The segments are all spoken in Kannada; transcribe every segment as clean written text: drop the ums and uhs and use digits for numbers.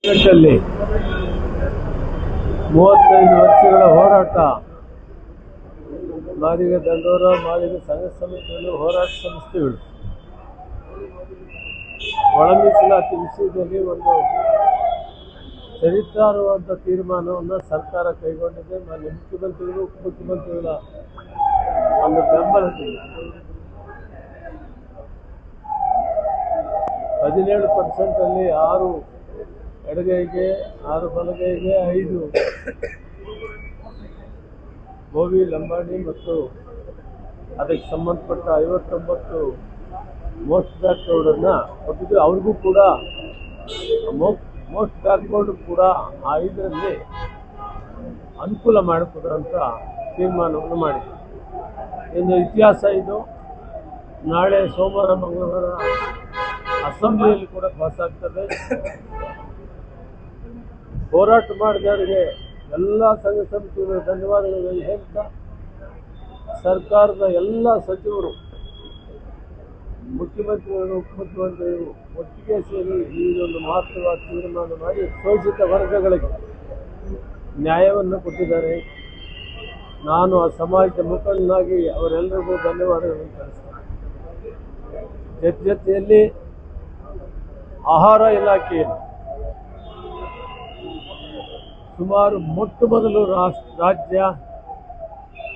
35 ವರ್ಷಗಳ ಹೋರಾಟ ಮಾದಿಗ ದಂಡೋರ ಮಾದಿಗ ಸಂಘ ಸಮಿತಿಗಳು ಹೋರಾಟ ಸಂಸ್ಥೆಗಳು ಒಳ ಮೀಸಲಾತಿ ವಿಷಯದಲ್ಲಿ ಒಂದು ಚರಿತ್ರಾರ್ಹವಾದ ತೀರ್ಮಾನವನ್ನು ಸರ್ಕಾರ ಕೈಗೊಂಡಿದೆ. ಮಾನ್ಯ ಮುಖ್ಯಮಂತ್ರಿಗಳು ಉಪಮುಖ್ಯಮಂತ್ರಿಗಳ ಒಂದು ಬೆಂಬಲದಿಂದ 17% ಅಲ್ಲಿ 6 ಎಡಗೈಗೆ 6 ಬಲಗೈಗೆ 5 ಗೋವಿ ಲಂಬಾಣಿ ಮತ್ತು ಅದಕ್ಕೆ ಸಂಬಂಧಪಟ್ಟ 59 ಮೋಸ್ಟ್ ಬ್ಯಾಕ್ವರ್ಡನ್ನು ಕೊಟ್ಟಿದ್ದು. ಅವ್ರಿಗೂ ಕೂಡ ಮೋಸ್ಟ್ ಬ್ಯಾಕ್ವರ್ಡ್ ಕೂಡ 5ರಲ್ಲಿ ಅನುಕೂಲ ಮಾಡಿಕೊಡುವಂಥ ತೀರ್ಮಾನವನ್ನು ಮಾಡಿದೆ. ಇನ್ನು ಇತಿಹಾಸ ಇದು. ನಾಳೆ ಸೋಮವಾರ ಮಂಗಳವಾರ ಅಸೆಂಬ್ಲಿಯಲ್ಲಿ ಕೂಡ ಪಾಸ್ ಆಗ್ತದೆ. ಹೋರಾಟ ಮಾಡಿದವರಿಗೆ ಎಲ್ಲ ಸಂಘ ಸಮಿತಿಗಳು ಧನ್ಯವಾದಗಳು ಹೇಳ್ತಾ, ಸರ್ಕಾರದ ಎಲ್ಲ ಸಚಿವರು, ಮುಖ್ಯಮಂತ್ರಿಗಳು, ಉಪಮುಖ್ಯಮಂತ್ರಿಗಳು ಒಟ್ಟಿಗೆ ಸೇರಿ ಈ ಒಂದು ಮಹತ್ವವಾದ ತೀರ್ಮಾನ ಮಾಡಿ ಶೋಷಿತ ವರ್ಗಗಳಿಗೆ ನ್ಯಾಯವನ್ನು ಕೊಟ್ಟಿದ್ದಾರೆ. ನಾನು ಆ ಸಮಾಜದ ಮುಖಂಡನಾಗಿ ಅವರೆಲ್ಲರಿಗೂ ಧನ್ಯವಾದಗಳನ್ನು ತಿಳಿಸ್ತೇನೆ. ಜೊತೆಯಲ್ಲಿ ಆಹಾರ ಇಲಾಖೆಯಲ್ಲಿ ಸುಮಾರು ಮೊಟ್ಟ ಮೊದಲು ರಾಜ್ಯ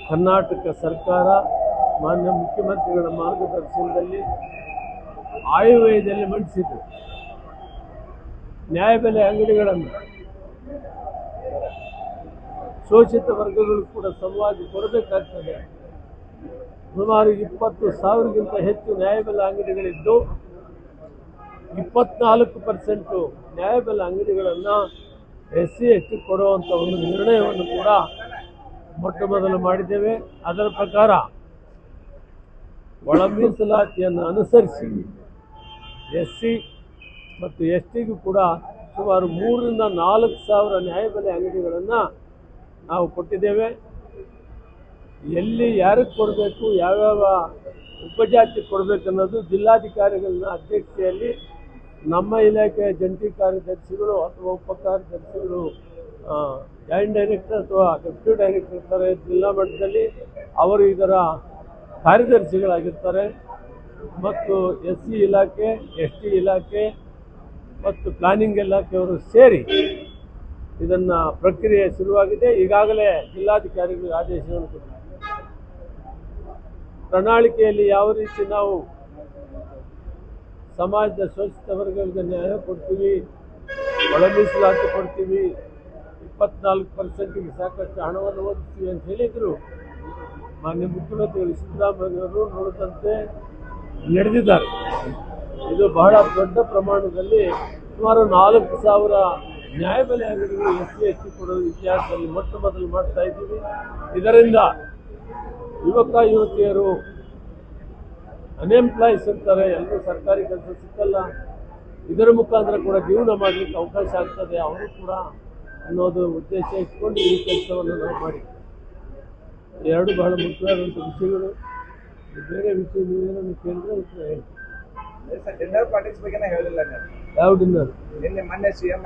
ಕರ್ನಾಟಕ ಸರ್ಕಾರ ಮಾನ್ಯ ಮುಖ್ಯಮಂತ್ರಿಗಳ ಮಾರ್ಗದರ್ಶನದಲ್ಲಿ ಆಯವ್ಯಯದಲ್ಲಿ ಮಂಡಿಸಿತು. ನ್ಯಾಯಬೆಲೆ ಅಂಗಡಿಗಳನ್ನು ಶೋಷಿತ ವರ್ಗಗಳು ಕೂಡ ಸಮಾಜ ಕೊಡಬೇಕಾಗ್ತದೆ. ಸುಮಾರು 20,000ಗಿಂತ ಹೆಚ್ಚು ನ್ಯಾಯಬೆಲೆ ಅಂಗಡಿಗಳಿದ್ದು 24% ನ್ಯಾಯಬೆಲೆ ಅಂಗಡಿಗಳನ್ನು SC ST ಕೊಡುವಂಥ ಒಂದು ನಿರ್ಣಯವನ್ನು ಕೂಡ ಮೊಟ್ಟ ಮೊದಲು ಮಾಡಿದ್ದೇವೆ. ಅದರ ಪ್ರಕಾರ ಒಳ ಮೀಸಲಾತಿಯನ್ನು ಅನುಸರಿಸಿ SC ಮತ್ತು STಗೂ ಕೂಡ ಸುಮಾರು 3,000ರಿಂದ 4,000 ನ್ಯಾಯಬೆಲೆ ಅಂಗಡಿಗಳನ್ನು ನಾವು ಕೊಟ್ಟಿದ್ದೇವೆ. ಎಲ್ಲಿ ಯಾರಿಗೆ ಕೊಡಬೇಕು, ಯಾವ್ಯಾವ ಉಪಜಾತಿ ಕೊಡಬೇಕು ಅನ್ನೋದು ಜಿಲ್ಲಾಧಿಕಾರಿಗಳ ಅಧ್ಯಕ್ಷತೆಯಲ್ಲಿ ನಮ್ಮ ಇಲಾಖೆಯ ಜಂಟಿ ಕಾರ್ಯದರ್ಶಿಗಳು ಅಥವಾ ಉಪ ಕಾರ್ಯದರ್ಶಿಗಳು, ಜಾಯಿಂಟ್ ಡೈರೆಕ್ಟರ್ ಅಥವಾ ಡೆಪ್ಯೂಟಿ ಡೈರೆಕ್ಟರ್ ಇರ್ತಾರೆ ಜಿಲ್ಲಾ ಮಟ್ಟದಲ್ಲಿ, ಅವರು ಇದರ ಕಾರ್ಯದರ್ಶಿಗಳಾಗಿರ್ತಾರೆ. ಮತ್ತು SC ಇಲಾಖೆ, ST ಇಲಾಖೆ ಮತ್ತು ಪ್ಲಾನಿಂಗ್ ಇಲಾಖೆಯವರು ಸೇರಿ ಇದನ್ನು ಪ್ರಕ್ರಿಯೆ ಶುರುವಾಗಿದೆ. ಈಗಾಗಲೇ ಜಿಲ್ಲಾಧಿಕಾರಿಗಳಿಗೆ ಆದೇಶವನ್ನು ಕೊಟ್ಟಿದ್ದಾರೆ. ಪ್ರಣಾಳಿಕೆಯಲ್ಲಿ ಯಾವ ರೀತಿ ನಾವು ಸಮಾಜದ ಶೋಷಿತ ವರ್ಗಗಳಿಗೆ ನ್ಯಾಯ ಕೊಡ್ತೀವಿ, ಒಳ ಮೀಸಲಾತಿ ಕೊಡ್ತೀವಿ, 24%ಗೆ ಸಾಕಷ್ಟು ಹಣವನ್ನು ಒದಗಿಸ್ತೀವಿ ಅಂತ ಹೇಳಿದರು. ಮಾನ್ಯ ಮುಖ್ಯಮಂತ್ರಿಗಳು ಸಿದ್ದರಾಮಯ್ಯವರು ನೋಡಿದಂತೆ ನಡೆದಿದ್ದಾರೆ. ಇದು ಬಹಳ ದೊಡ್ಡ ಪ್ರಮಾಣದಲ್ಲಿ ಸುಮಾರು 4,000 ನ್ಯಾಯಬೆಲೆ ಅಂಗಡಿಗಳು SC ST ಕೊಡೋದು ಇತಿಹಾಸದಲ್ಲಿ ಮೊಟ್ಟ ಮೊದಲು ಮಾಡ್ತಾ ಇದ್ದೀವಿ. ಇದರಿಂದ ಯುವಕ ಯುವತಿಯರು ಅನ್ಎಂಪ್ಲಾಯ್ಸ್ ಇರ್ತಾರೆ, ಎಲ್ಲರೂ ಸರ್ಕಾರಿ ಕೆಲಸ ಸಿಕ್ಕಲ್ಲ, ಇದರ ಮುಖಾಂತರ ಕೂಡ ಜೀವನ ಮಾಡಲಿಕ್ಕೆ ಅವಕಾಶ ಆಗ್ತದೆ ಅವರು ಕೂಡ ಅನ್ನೋದು ಉದ್ದೇಶ ಇಟ್ಕೊಂಡು ಈ ಕೆಲಸವನ್ನು ನಾವು ಮಾಡಿ. ಎರಡು ಬಹಳ ಮುಖ್ಯವಾದಂಥ ವಿಷಯಗಳು. ಬೇರೆ ವಿಷಯ ನೀವೇನನ್ನು ಕೇಳಿದ್ರೆ ಉತ್ತರ ಹೇಳ್ತೀವಿ. ಡಿನ್ನರ್ ಪಾರ್ಟೀಸ್ ಬಗ್ಗೆ ಹೇಳಿಲ್ಲ. ಯಾವ ಡಿನ್ನರ್? ಮೊನ್ನೆ CM